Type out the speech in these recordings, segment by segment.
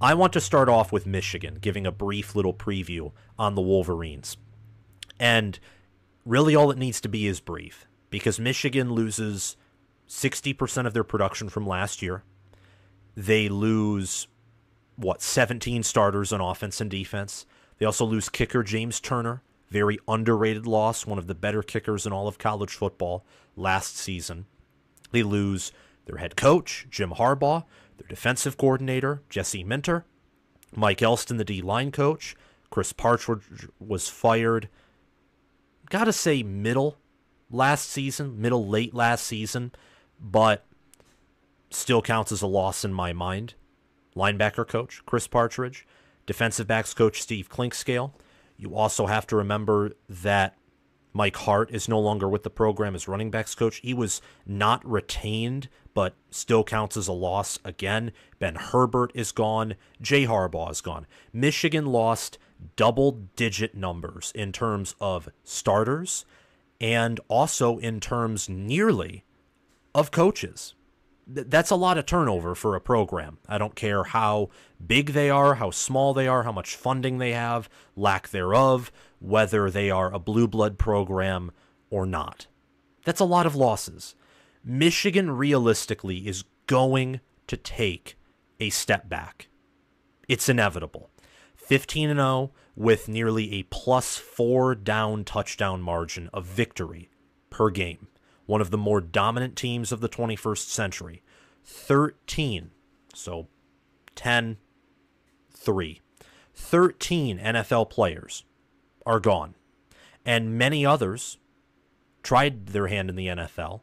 I want to start off with Michigan, giving a brief little preview on the Wolverines. And really all it needs to be is brief, because Michigan loses 60% of their production from last year. They lose, 17 starters on offense and defense. They also lose kicker James Turner, very underrated loss, one of the better kickers in all of college football last season. They lose their head coach, Jim Harbaugh, their defensive coordinator, Jesse Minter, Mike Elston, the D-line coach. Chris Partridge was fired, gotta say middle late last season, but still counts as a loss in my mind. Linebacker coach, Chris Partridge. Defensive backs coach, Steve Clinkscale. You also have to remember that Mike Hart is no longer with the program as running backs coach. He was not retained, but still counts as a loss again. Ben Herbert is gone. Jay Harbaugh is gone. Michigan lost double-digit numbers in terms of starters and also in terms nearly of coaches. That's a lot of turnover for a program. I don't care how big they are, how small they are, how much funding they have, lack thereof, whether they are a blue blood program or not. That's a lot of losses. Michigan realistically is going to take a step back. It's inevitable. 15-0 with nearly a +4 down touchdown margin of victory per game. One of the more dominant teams of the 21st century. 13, so 10-3. 13 NFL players are gone. And many others tried their hand in the NFL,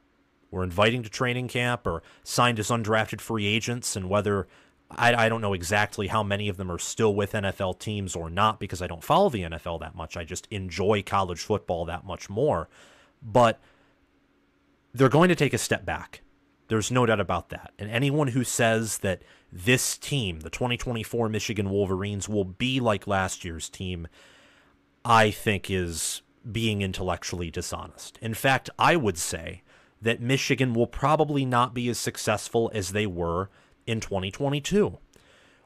were inviting to training camp or signed as undrafted free agents, and whether I don't know exactly how many of them are still with NFL teams or not, because I don't follow the NFL that much. I just enjoy college football that much more. But they're going to take a step back. There's no doubt about that. And anyone who says that this team, the 2024 Michigan Wolverines, will be like last year's team, I think is being intellectually dishonest. In fact, I would say that Michigan will probably not be as successful as they were in 2022.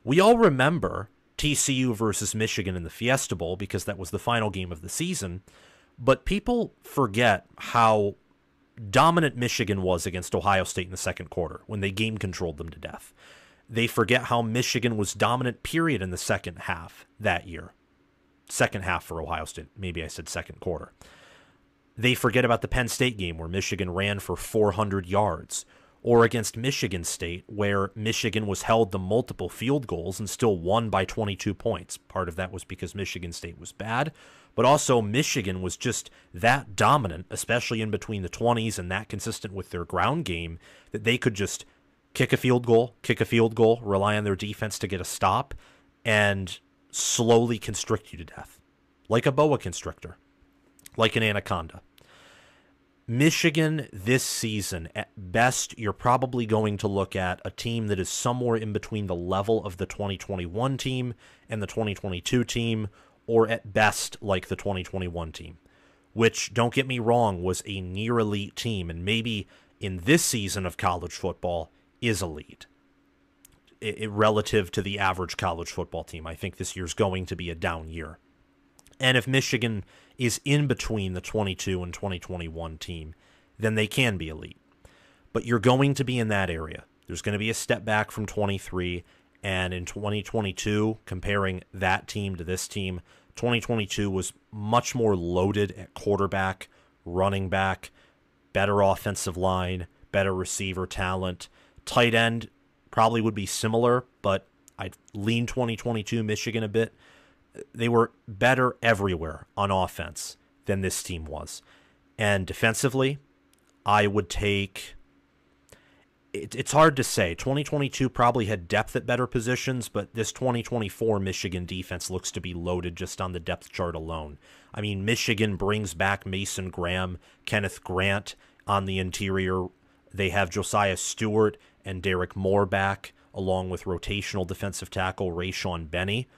We all remember TCU versus Michigan in the Fiesta Bowl because that was the final game of the season, but people forget how dominant Michigan was against Ohio State in the second quarter when they game controlled them to death. They forget how Michigan was dominant, period, in the second half that year. Second half for Ohio State. Maybe I said second quarter. They forget about the Penn State game where Michigan ran for 400 yards, or against Michigan State where Michigan was held to multiple field goals and still won by 22 points. Part of that was because Michigan State was bad, but also Michigan was just that dominant, especially in between the 20s, and that consistent with their ground game, that they could just kick a field goal, rely on their defense to get a stop, and slowly constrict you to death. Like a boa constrictor. Like an anaconda. Michigan this season, at best, you're probably going to look at a team that is somewhere in between the level of the 2021 team and the 2022 team, or at best, like the 2021 team, which, don't get me wrong, was a near-elite team, and maybe in this season of college football is elite. Relative to the average college football team, I think this year's going to be a down year. And if Michigan is in between the 22 and 2021 team, then they can be elite. But you're going to be in that area. There's going to be a step back from 23, and in 2022, comparing that team to this team, 2022 was much more loaded at quarterback, running back, better offensive line, better receiver talent. Tight end probably would be similar, but I'd lean 2022 Michigan a bit. They were better everywhere on offense than this team was. And defensively, I would take... It's hard to say. 2022 probably had depth at better positions, but this 2024 Michigan defense looks to be loaded just on the depth chart alone. I mean, Michigan brings back Mason Graham, Kenneth Grant on the interior. They have Josiah Stewart and Derek Moore back, along with rotational defensive tackle Rayshawn Benny.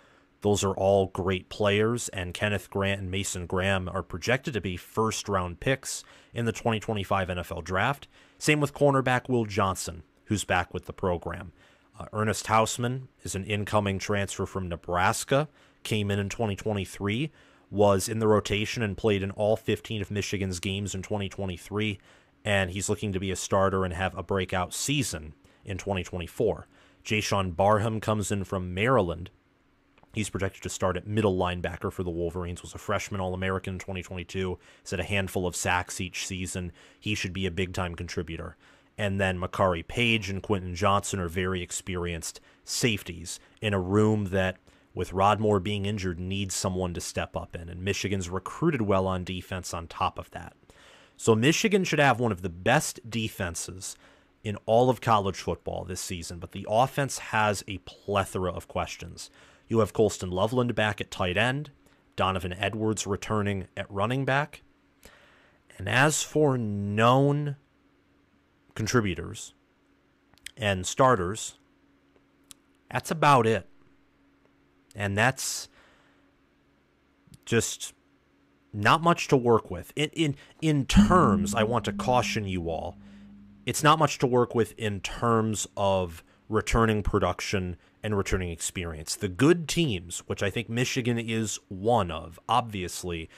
Those are all great players, and Kenneth Grant and Mason Graham are projected to be first-round picks in the 2025 NFL Draft. Same with cornerback Will Johnson, who's back with the program. Ernest Hausman is an incoming transfer from Nebraska, came in 2023, was in the rotation and played in all 15 of Michigan's games in 2023, and he's looking to be a starter and have a breakout season in 2024. Jayshawn Barham comes in from Maryland. He's projected to start at middle linebacker for the Wolverines, was a freshman All-American in 2022, he's had a handful of sacks each season. He should be a big-time contributor. And then Makari Page and Quentin Johnson are very experienced safeties in a room that, with Rod Moore being injured, needs someone to step up in. And Michigan's recruited well on defense on top of that. So Michigan should have one of the best defenses in all of college football this season, but the offense has a plethora of questions. You have Colston Loveland back at tight end, Donovan Edwards returning at running back. And as for known contributors and starters, that's about it. And that's just not much to work with. In terms, I want to caution you all, it's not much to work with in terms of returning production and returning experience. The good teams, which I think Michigan is one of, obviously,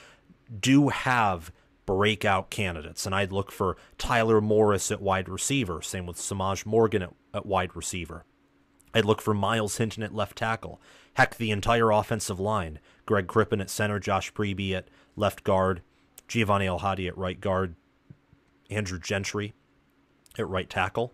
do have breakout candidates. And I'd look for Tyler Morris at wide receiver. Same with Samaj Morgan at wide receiver. I'd look for Miles Hinton at left tackle. Heck, the entire offensive line. Greg Crippen at center, Josh Preby at left guard, Giovanni El-Hadi at right guard, Andrew Gentry at right tackle,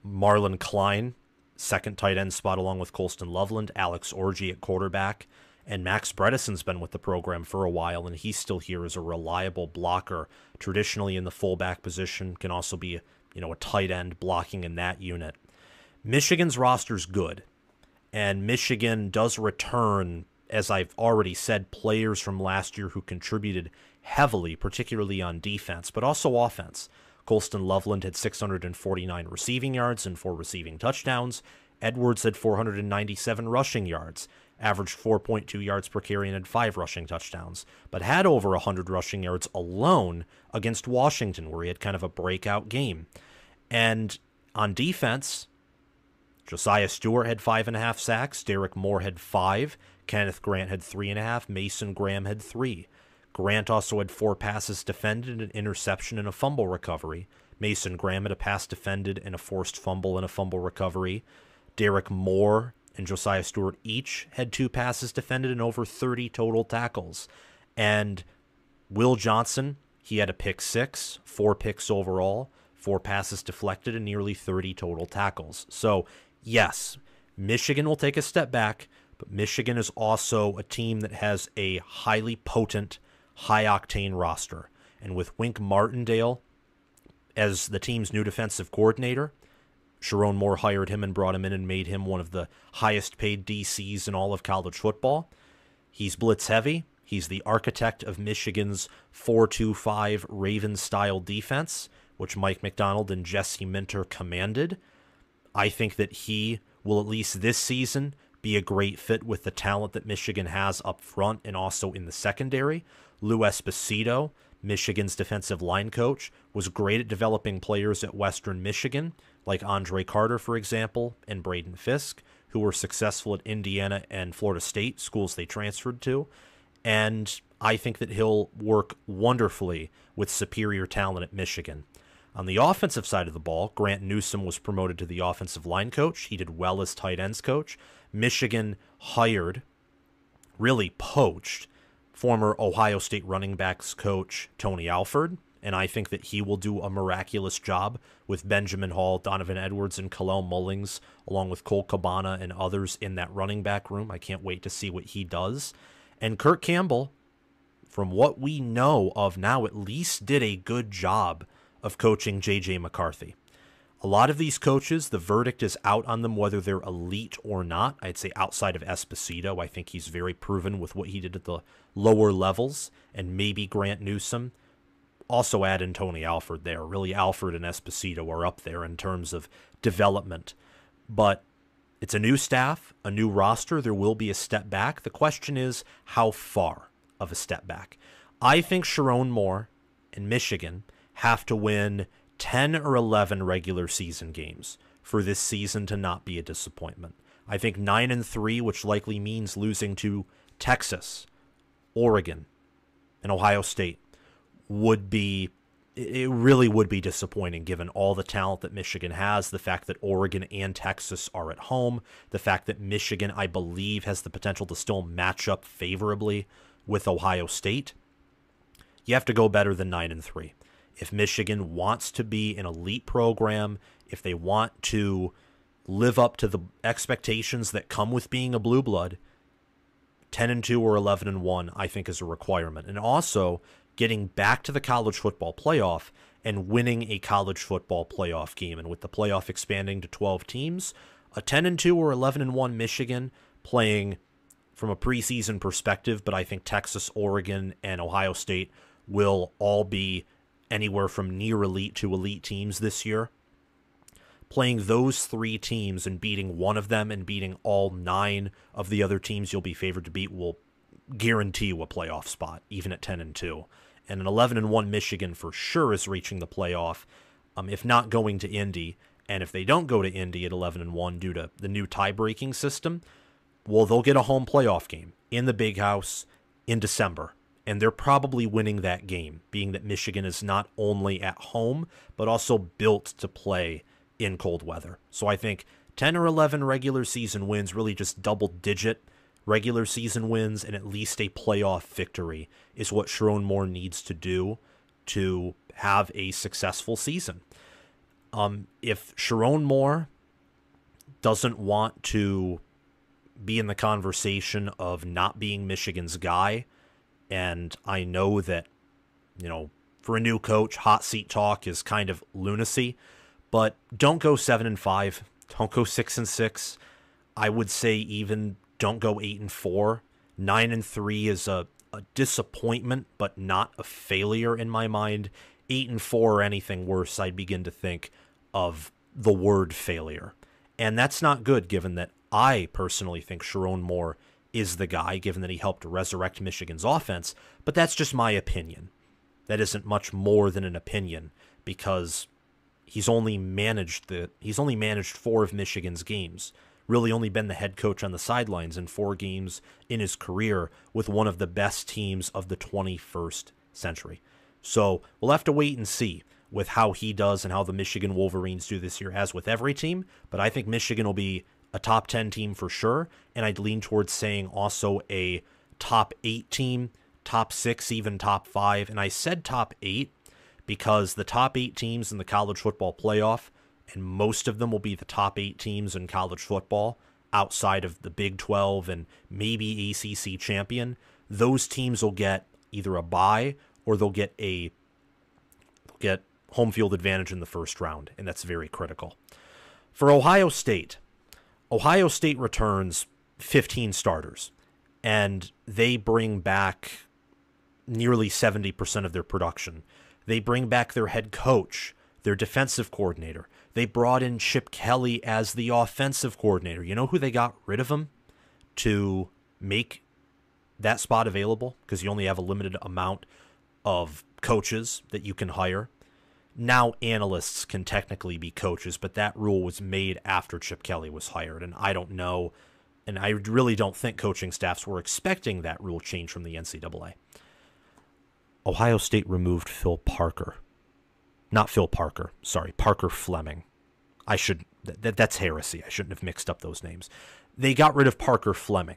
Marlon Klein, second tight end spot along with Colston Loveland, Alex Orji at quarterback, and Max Bredeson's been with the program for a while, and he's still here as a reliable blocker, traditionally in the fullback position, can also be a tight end blocking in that unit. Michigan's roster's good, and Michigan does return, as I've already said, players from last year who contributed heavily, particularly on defense, but also offense. Colston Loveland had 649 receiving yards and 4 receiving touchdowns. Edwards had 497 rushing yards, averaged 4.2 yards per carry, and had 5 rushing touchdowns, but had over 100 rushing yards alone against Washington, where he had kind of a breakout game. And on defense, Josiah Stewart had 5.5 sacks, Derek Moore had 5, Kenneth Grant had 3.5, Mason Graham had 3. Grant also had 4 passes defended, an interception, and a fumble recovery. Mason Graham had a pass defended and a forced fumble and a fumble recovery. Derek Moore and Josiah Stewart each had 2 passes defended and over 30 total tackles. And Will Johnson, he had a pick 6, 4 picks overall, 4 passes deflected, and nearly 30 total tackles. So, yes, Michigan will take a step back, but Michigan is also a team that has a highly potent, high-octane roster. And with Wink Martindale as the team's new defensive coordinator, Sharon Moore hired him and brought him in and made him one of the highest-paid DCs in all of college football. He's blitz-heavy. He's the architect of Michigan's 4-2-5 Ravens-style defense, which Mike McDonald and Jesse Minter commanded. I think that he will, at least this season, be a great fit with the talent that Michigan has up front and also in the secondary. Lou Esposito, Michigan's defensive line coach, was great at developing players at Western Michigan, like Andre Carter, for example, and Braden Fisk, who were successful at Indiana and Florida State, schools they transferred to. And I think that he'll work wonderfully with superior talent at Michigan. On the offensive side of the ball, Grant Newsome was promoted to the offensive line coach. He did well as tight ends coach. Michigan hired, really poached, former Ohio State running backs coach Tony Alford, and I think that he will do a miraculous job with Benjamin Hall, Donovan Edwards, and Kalel Mullings, along with Cole Cabana and others in that running back room. I can't wait to see what he does. And Kirk Campbell, from what we know of now, at least did a good job of coaching J.J. McCarthy. A lot of these coaches, the verdict is out on them whether they're elite or not. I'd say outside of Esposito, I think he's very proven with what he did at the lower levels, and maybe Grant Newsome. Also add in Tony Alford there. Really, Alford and Esposito are up there in terms of development. But it's a new staff, a new roster. There will be a step back. The question is, how far of a step back? I think Sharon Moore and Michigan have to win 10 or 11 regular season games for this season to not be a disappointment. I think 9-3, which likely means losing to Texas, Oregon, and Ohio State, it really would be disappointing given all the talent that Michigan has, the fact that Oregon and Texas are at home, the fact that Michigan, I believe, has the potential to still match up favorably with Ohio State. You have to go better than 9-3. If Michigan wants to be an elite program, if they want to live up to the expectations that come with being a blue blood, 10-2 or 11-1, I think, is a requirement. And also, getting back to the college football playoff and winning a college football playoff game. And with the playoff expanding to 12 teams, a 10-2 or 11-1 Michigan playing from a preseason perspective, but I think Texas, Oregon, and Ohio State will all be anywhere from near elite to elite teams this year. Playing those three teams and beating one of them and beating all 9 of the other teams you'll be favored to beat will guarantee you a playoff spot, even at 10-2. And an 11-1 Michigan for sure is reaching the playoff, if not going to Indy. And if they don't go to Indy at 11-1 due to the new tie-breaking system, well, they'll get a home playoff game in the Big House in December. And they're probably winning that game, being that Michigan is not only at home, but also built to play in cold weather. So I think 10 or 11 regular season wins, really just double-digit regular season wins, and at least a playoff victory is what Sharon Moore needs to do to have a successful season. If Sharon Moore doesn't want to be in the conversation of not being Michigan's guy, and I know that, for a new coach, hot seat talk is kind of lunacy, but don't go 7-5, don't go 6-6. I would say even don't go 8-4. 9-3 is a disappointment, but not a failure in my mind. 8-4 or anything worse, I'd begin to think of the word failure. And that's not good, given that I personally think Sharon Moore is the guy, given that he helped resurrect Michigan's offense. But that's just my opinion. That isn't much more than an opinion, because he's only managed 4 of Michigan's games. Really only been the head coach on the sidelines in 4 games in his career with one of the best teams of the 21st century. So we'll have to wait and see with how he does and how the Michigan Wolverines do this year, as with every team. But I think Michigan will be a top 10 team for sure, and I'd lean towards saying also a top 8 team, top 6, even top 5. And I said top 8 because the top 8 teams in the college football playoff, and most of them will be the top 8 teams in college football outside of the Big 12 and maybe ACC champion, those teams will get either a bye or they'll get home field advantage in the first round, and that's very critical. For Ohio State returns 15 starters, and they bring back nearly 70% of their production. They bring back their head coach, their defensive coordinator. They brought in Chip Kelly as the offensive coordinator. You know who they got rid of him to make that spot available? Because you only have a limited amount of coaches that you can hire. Now analysts can technically be coaches, but that rule was made after Chip Kelly was hired. And I don't know, and I really don't think coaching staffs were expecting that rule change from the NCAA. Ohio State removed Parker Fleming. That's heresy. I shouldn't have mixed up those names. They got rid of Parker Fleming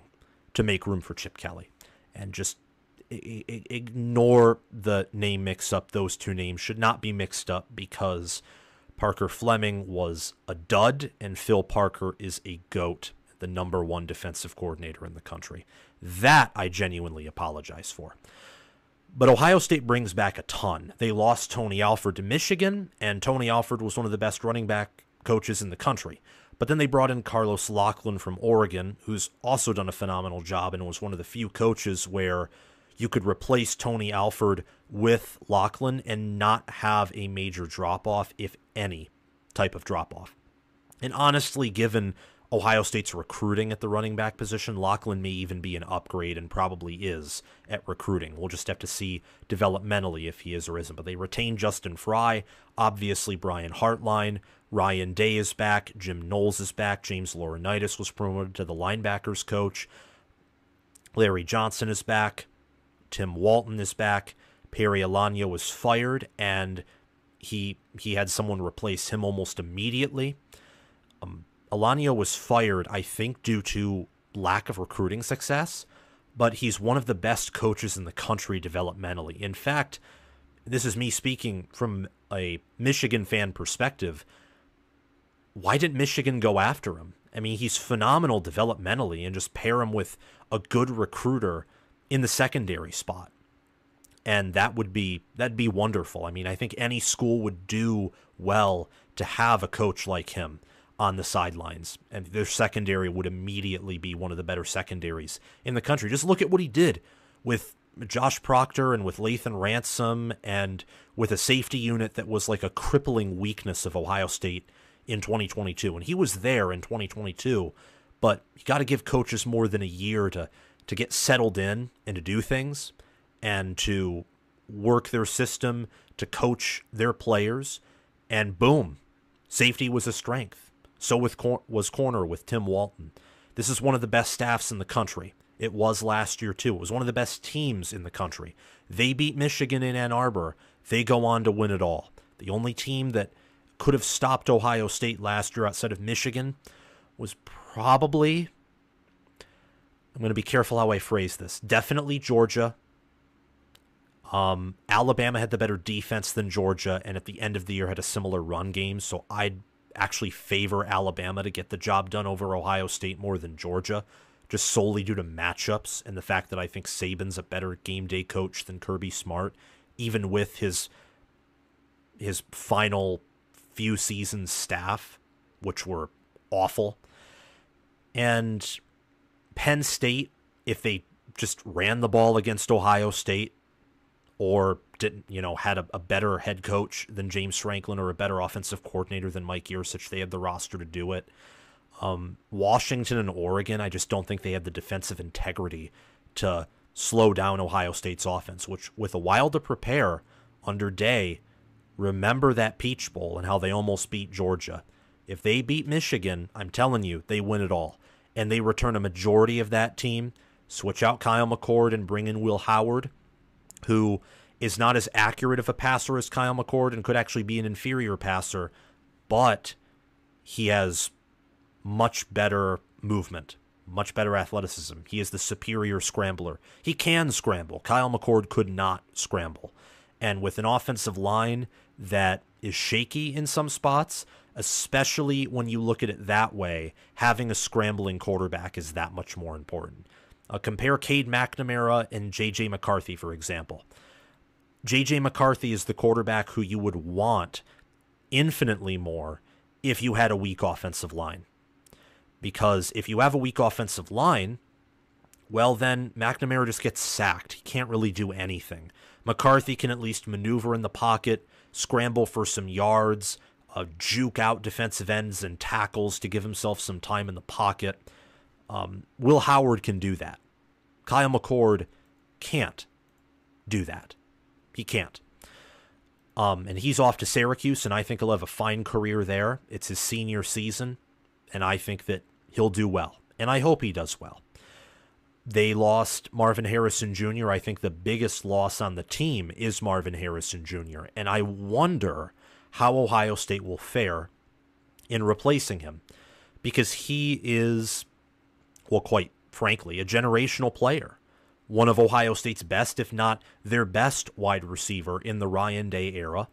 to make room for Chip Kelly. And just ignore the name mix-up. Those two names should not be mixed up, because Parker Fleming was a dud and Phil Parker is a GOAT, the number 1 defensive coordinator in the country. That I genuinely apologize for. But Ohio State brings back a ton. They lost Tony Alford to Michigan, and Tony Alford was one of the best running back coaches in the country. But then they brought in Carlos Loughlin from Oregon, who's also done a phenomenal job and was one of the few coaches where you could replace Tony Alford with Loughlin and not have a major drop-off, if any type of drop-off. And honestly, given Ohio State's recruiting at the running back position. Lachlan may even be an upgrade and probably is at recruiting. We'll just have to see developmentally if he is or isn't. But they retained Justin Fry, obviously Brian Hartline, Ryan Day is back, Jim Knowles is back, James Laurinaitis was promoted to the linebackers coach, Larry Johnson is back, Tim Walton is back, Perry Alanya was fired, and he had someone replace him almost immediately. Alanya was fired, I think, due to lack of recruiting success, but he's one of the best coaches in the country developmentally. In fact, this is me speaking from a Michigan fan perspective. Why didn't Michigan go after him? I mean, he's phenomenal developmentally, and just pair him with a good recruiter in the secondary spot. And that'd be wonderful. I mean, I think any school would do well to have a coach like him on the sidelines, and their secondary would immediately be one of the better secondaries in the country. Just look at what he did with Josh Proctor and with Lathan Ransom and with a safety unit that was like a crippling weakness of Ohio State in 2022. And he was there in 2022, but you got to give coaches more than a year to get settled in and to do things and to work their system, to coach their players, and boom, safety was a strength. So was corner with Tim Walton. This is one of the best staffs in the country. It was last year, too. It was one of the best teams in the country. They beat Michigan in Ann Arbor. They go on to win it all. The only team that could have stopped Ohio State last year outside of Michigan was probably, I'm going to be careful how I phrase this, definitely Georgia. Alabama had the better defense than Georgia, and at the end of the year had a similar run game, so I'd actually favor Alabama to get the job done over Ohio State more than Georgia, just solely due to matchups and the fact that I think Saban's a better game day coach than Kirby Smart, even with his final few seasons staff, which were awful. And Penn State, if they just ran the ball against Ohio State, or didn't, had a better head coach than James Franklin or a better offensive coordinator than Mike Yurcich, they had the roster to do it. Washington and Oregon, I just don't think they had the defensive integrity to slow down Ohio State's offense, which with a while to prepare under Day, remember that Peach Bowl and how they almost beat Georgia. If they beat Michigan, I'm telling you, they win it all. And they return a majority of that team, switch out Kyle McCord and bring in Will Howard, who is not as accurate of a passer as Kyle McCord and could actually be an inferior passer, but he has much better movement, much better athleticism. He is the superior scrambler. He can scramble. Kyle McCord could not scramble. And with an offensive line that is shaky in some spots, especially when you look at it that way, having a scrambling quarterback is that much more important. Compare Cade McNamara and J.J. McCarthy, for example. J.J. McCarthy is the quarterback who you would want infinitely more if you had a weak offensive line. Because if you have a weak offensive line, well, then McNamara just gets sacked. He can't really do anything. McCarthy can at least maneuver in the pocket, scramble for some yards, juke out defensive ends and tackles to give himself some time in the pocket. Will Howard can do that. Kyle McCord can't do that. He can't. And he's off to Syracuse, and I think he'll have a fine career there. It's his senior season, and I think that he'll do well. And I hope he does well. They lost Marvin Harrison Jr. I think the biggest loss on the team is Marvin Harrison Jr., and I wonder how Ohio State will fare in replacing him, because he is, well, quite frankly, a generational player. One of Ohio State's best, if not their best wide receiver in the Ryan Day era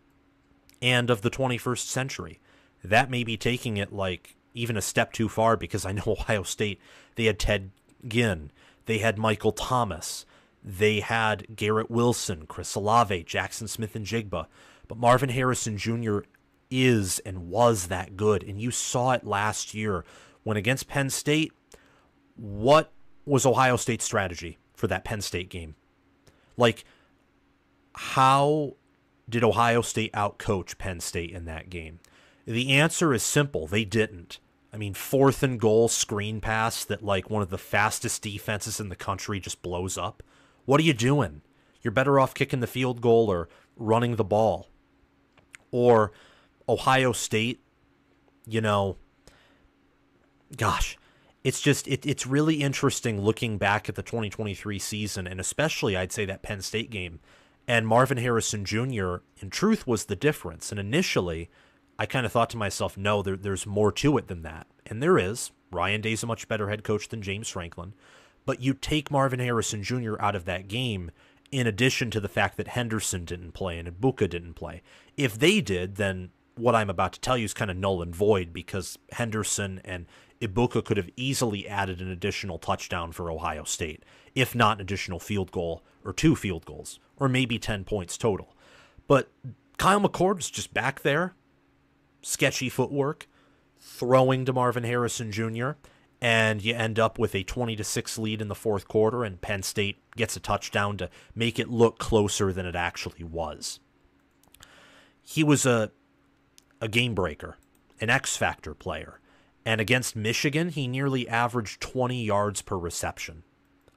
and of the 21st century. That may be taking it like even a step too far, because I know Ohio State, they had Ted Ginn, they had Michael Thomas, they had Garrett Wilson, Chris Olave, Jackson Smith and Jigba. But Marvin Harrison Jr. is and was that good, and you saw it last year when against Penn State. What was Ohio State's strategy for that Penn State game? Like, how did Ohio State outcoach Penn State in that game? The answer is simple. They didn't. I mean, 4th and goal screen pass that like one of the fastest defenses in the country just blows up. What are you doing? You're better off kicking the field goal or running the ball. Or Ohio State, you know, gosh, it's just, it's really interesting looking back at the 2023 season, and especially I'd say that Penn State game. And Marvin Harrison Jr., in truth, was the difference. And initially, I kind of thought to myself, no, there's more to it than that. And there is. Ryan Day's a much better head coach than James Franklin. But you take Marvin Harrison Jr. out of that game, in addition to the fact that Henderson didn't play and Ibuka didn't play. If they did, then what I'm about to tell you is kind of null and void, because Henderson and Ibuka could have easily added an additional touchdown for Ohio State, if not an additional field goal or 2 field goals, or maybe 10 points total. But Kyle McCord was just back there, sketchy footwork, throwing to Marvin Harrison Jr., and you end up with a 20-6 lead in the 4th quarter, and Penn State gets a touchdown to make it look closer than it actually was. He was a game breaker, an X-factor player, and against Michigan, he nearly averaged 20 yards per reception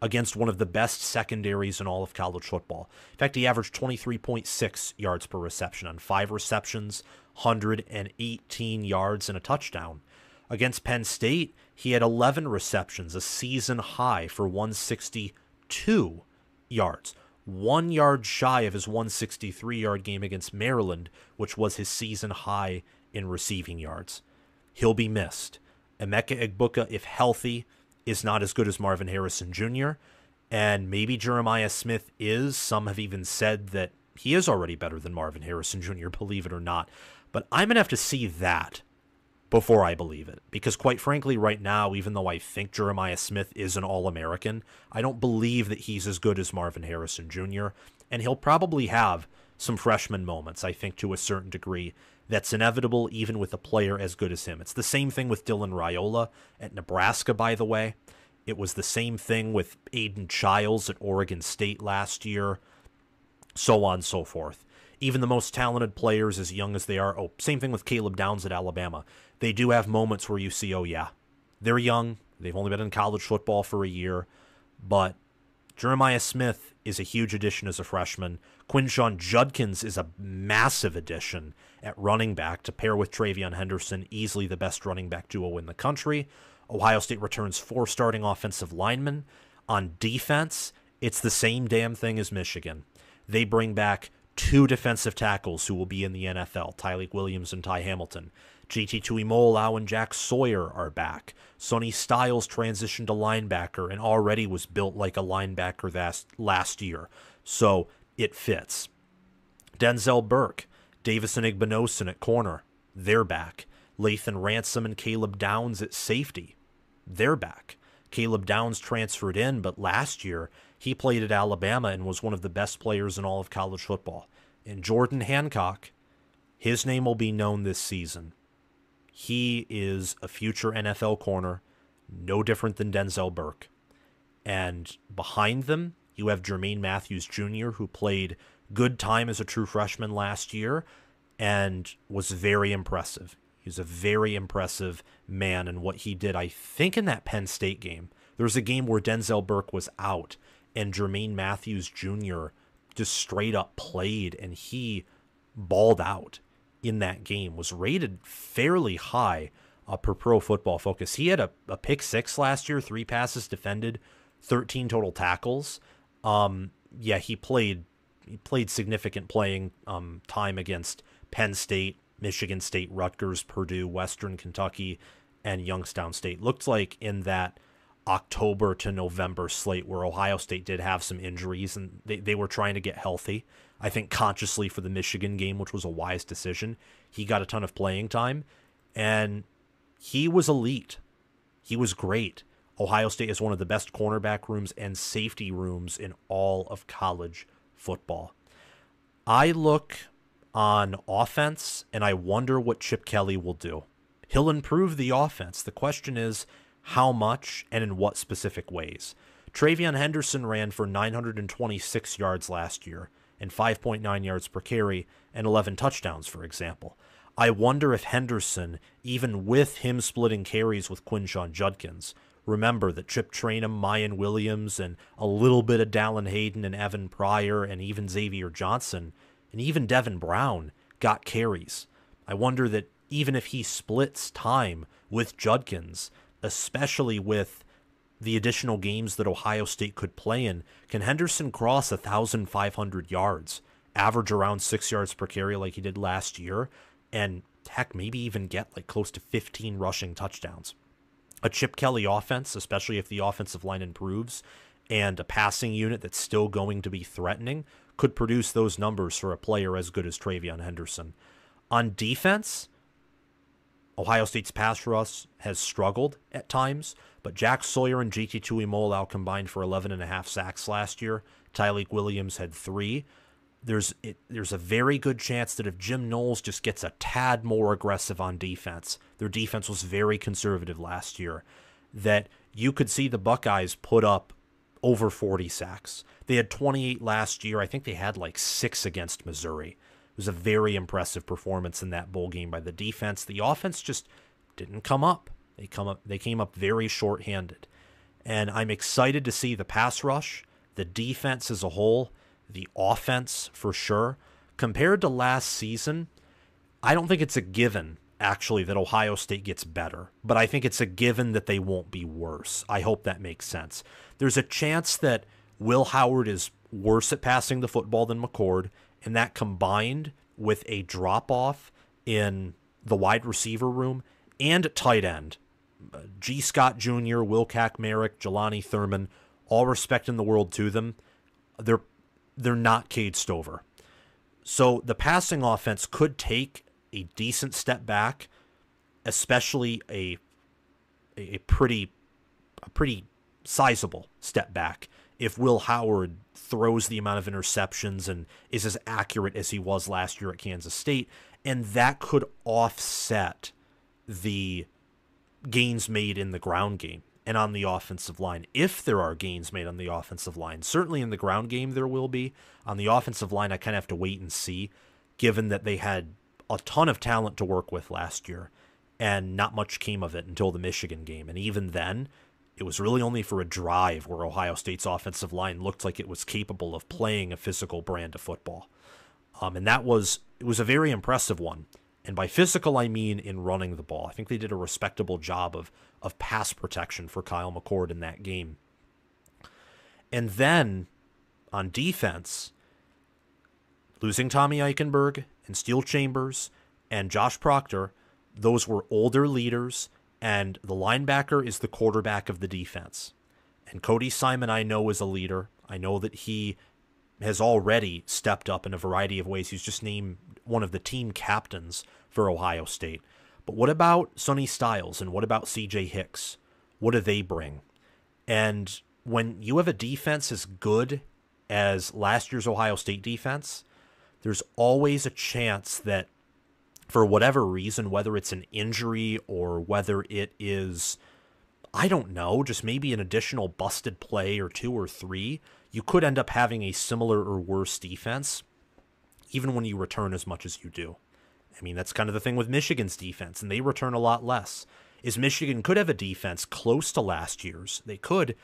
against one of the best secondaries in all of college football. In fact, he averaged 23.6 yards per reception on 5 receptions, 118 yards, and a touchdown. Against Penn State, he had 11 receptions, a season high for 162 yards. 1 yard shy of his 163-yard game against Maryland, which was his season high in receiving yards. He'll be missed. Emeka Egbuka, if healthy, is not as good as Marvin Harrison Jr., and maybe Jeremiah Smith is. Some have even said that he is already better than Marvin Harrison Jr., believe it or not. But I'm going to have to see that before I believe it. Because quite frankly, right now, even though I think Jeremiah Smith is an All-American, I don't believe that he's as good as Marvin Harrison Jr., and he'll probably have some freshman moments, I think, to a certain degree. That's inevitable even with a player as good as him. It's the same thing with Dylan Raiola at Nebraska, by the way. It was the same thing with Aiden Childs at Oregon State last year, so on and so forth. Even the most talented players, as young as they are, same thing with Caleb Downs at Alabama. They do have moments where you see, oh yeah, they're young, they've only been in college football for a year, but Jeremiah Smith is a huge addition as a freshman. Quinshon Judkins is a massive addition at running back to pair with Travion Henderson, easily the best running back duo in the country. Ohio State returns 4 starting offensive linemen. On defense, it's the same damn thing as Michigan. They bring back 2 defensive tackles who will be in the NFL, Tyleik Williams and Ty Hamilton. JT Tuimoloau and Jack Sawyer are back. Sonny Styles transitioned to linebacker and already was built like a linebacker last year, so it fits. Denzel Burke, Davison Igbinosun at corner, they're back. Lathan Ransom and Caleb Downs at safety, they're back. Caleb Downs transferred in, but last year he played at Alabama and was one of the best players in all of college football. And Jordan Hancock, his name will be known this season. He is a future NFL corner, no different than Denzel Burke. And behind them, you have Jermaine Matthews Jr., who played good time as a true freshman last year and was very impressive. He's a very impressive man in what he did. I think in that Penn State game, there was a game where Denzel Burke was out and Jermaine Matthews Jr. just straight up played, and he balled out in that game, was rated fairly high per Pro Football Focus. He had a pick 6 last year, 3 passes defended, 13 total tackles. He played significant playing time against Penn State, Michigan State, Rutgers, Purdue, Western Kentucky, and Youngstown State. Looked like in that October to November slate where Ohio State did have some injuries and they were trying to get healthy. I think consciously for the Michigan game, which was a wise decision. He got a ton of playing time, and he was elite. He was great. Ohio State is one of the best cornerback rooms and safety rooms in all of college football. I look on offense, and I wonder what Chip Kelly will do. He'll improve the offense. The question is how much and in what specific ways. Travion Henderson ran for 926 yards last year and 5.9 yards per carry and 11 touchdowns, for example. I wonder if Henderson, even with him splitting carries with Quinshon Judkins, remember that Chip Trainum, Mayan Williams, and a little bit of Dallin Hayden and Evan Pryor and even Xavier Johnson and even Devin Brown got carries. I wonder that even if he splits time with Judkins, especially with the additional games that Ohio State could play in, can Henderson cross 1,500 yards, average around 6 yards per carry like he did last year, and heck, maybe even get like close to 15 rushing touchdowns? A Chip Kelly offense, especially if the offensive line improves, and a passing unit that's still going to be threatening, could produce those numbers for a player as good as TreVeyon Henderson. On defense, Ohio State's pass rush has struggled at times, but Jack Sawyer and JT Tuimoloau combined for 11.5 sacks last year. Tyleik Williams had 3. There's a very good chance that if Jim Knowles just gets a tad more aggressive on defense, their defense was very conservative last year, that you could see the Buckeyes put up over 40 sacks. They had 28 last year. I think they had like 6 against Missouri. It was a very impressive performance in that bowl game by the defense. The offense just didn't come up. They came up very short-handed. And I'm excited to see the pass rush, the defense as a whole, the offense for sure. Compared to last season, I don't think it's a given, actually, that Ohio State gets better. But I think it's a given that they won't be worse. I hope that makes sense. There's a chance that Will Howard is worse at passing the football than McCord, and that combined with a drop-off in the wide receiver room and at tight end, G. Scott Jr., Will Kaczmarek, Jelani Thurman, all respect in the world to them, they're not Cade Stover. So the passing offense could take a decent step back, especially a pretty sizable step back, if Will Howard throws the amount of interceptions and is as accurate as he was last year at Kansas State. And that could offset the gains made in the ground game and on the offensive line. If there are gains made on the offensive line, certainly in the ground game there will be. On the offensive line, I kind of have to wait and see, given that they had a ton of talent to work with last year, and not much came of it until the Michigan game. And even then, it was really only for a drive where Ohio State's offensive line looked like it was capable of playing a physical brand of football. And it was a very impressive one. And by physical, I mean in running the ball. I think they did a respectable job of pass protection for Kyle McCord in that game. And then, on defense, losing Tommy Eichenberg and Steel Chambers and Josh Proctor, those were older leaders, and the linebacker is the quarterback of the defense. And Cody Simon, I know, is a leader. I know that he has already stepped up in a variety of ways. He's just named one of the team captains for Ohio State. But what about Sonny Styles and what about CJ Hicks? What do they bring? And when you have a defense as good as last year's Ohio State defense, there's always a chance that for whatever reason, whether it's an injury or whether it is, I don't know, just maybe an additional busted play or 2 or 3, you could end up having a similar or worse defense, even when you return as much as you do. I mean, that's kind of the thing with Michigan's defense, and they return a lot less. Is Michigan could have a defense close to last year's. They could.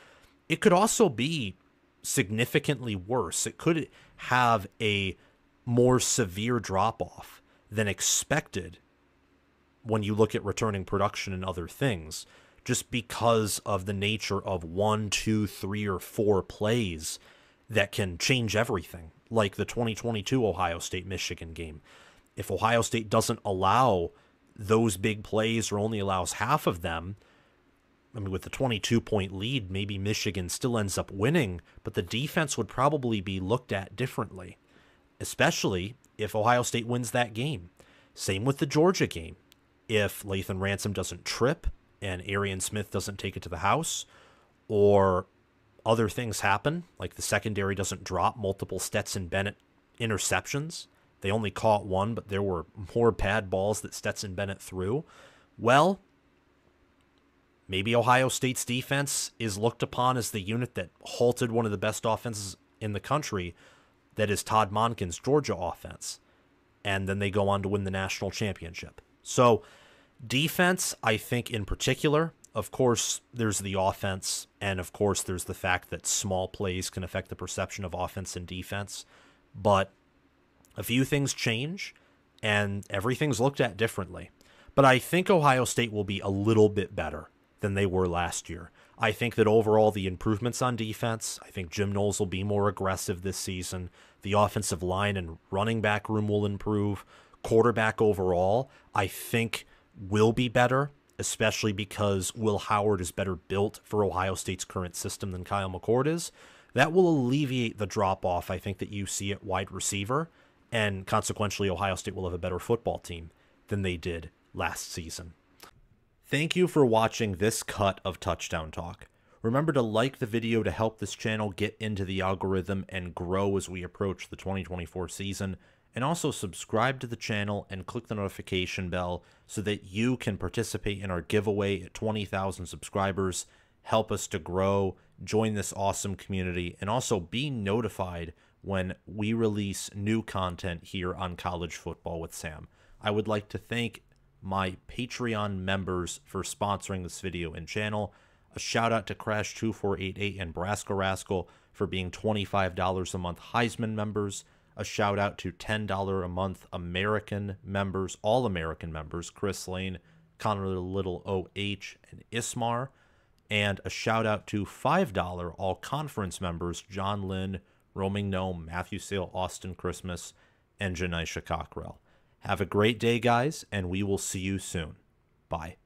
It could also be significantly worse. It could have a more severe drop-off than expected when you look at returning production and other things, just because of the nature of 1, 2, 3, or 4 plays that can change everything, like the 2022 Ohio State-Michigan game. If Ohio State doesn't allow those big plays or only allows half of them, I mean, with the 22-point lead, maybe Michigan still ends up winning, but the defense would probably be looked at differently, especially if Ohio State wins that game. Same with the Georgia game. If Lathan Ransom doesn't trip and Arian Smith doesn't take it to the house, or other things happen, like the secondary doesn't drop multiple Stetson Bennett interceptions. They only caught 1, but there were more bad balls that Stetson Bennett threw. Well, maybe Ohio State's defense is looked upon as the unit that halted one of the best offenses in the country, that is Todd Monken's Georgia offense. and then they go on to win the national championship. So defense, I think in particular, of course, there's the offense, and of course, there's the fact that small plays can affect the perception of offense and defense. But a few things change, and everything's looked at differently. But I think Ohio State will be a little bit better than they were last year. I think that overall the improvements on defense, I think Jim Knowles will be more aggressive this season. The offensive line and running back room will improve. Quarterback overall, I think, will be better, especially because Will Howard is better built for Ohio State's current system than Kyle McCord is. That will alleviate the drop-off, I think, that you see at wide receiver, and consequentially Ohio State will have a better football team than they did last season. Thank you for watching this cut of Touchdown Talk. Remember to like the video to help this channel get into the algorithm and grow as we approach the 2024 season, and also subscribe to the channel and click the notification bell so that you can participate in our giveaway at 20,000 subscribers, help us to grow, join this awesome community, and also be notified when we release new content here on College Football with Sam. I would like to thank my Patreon members for sponsoring this video and channel. A shout out to Crash2488 and Brasco Rascal for being $25 a month Heisman members. A shout out to $10 a month American members, all American members, Chris Lane, Connor Little OH, and Ismar. And a shout out to $5 all conference members, John Lynn, Roaming Gnome, Matthew Sale, Austin Christmas, and Janisha Cockrell. Have a great day, guys, and we will see you soon. Bye.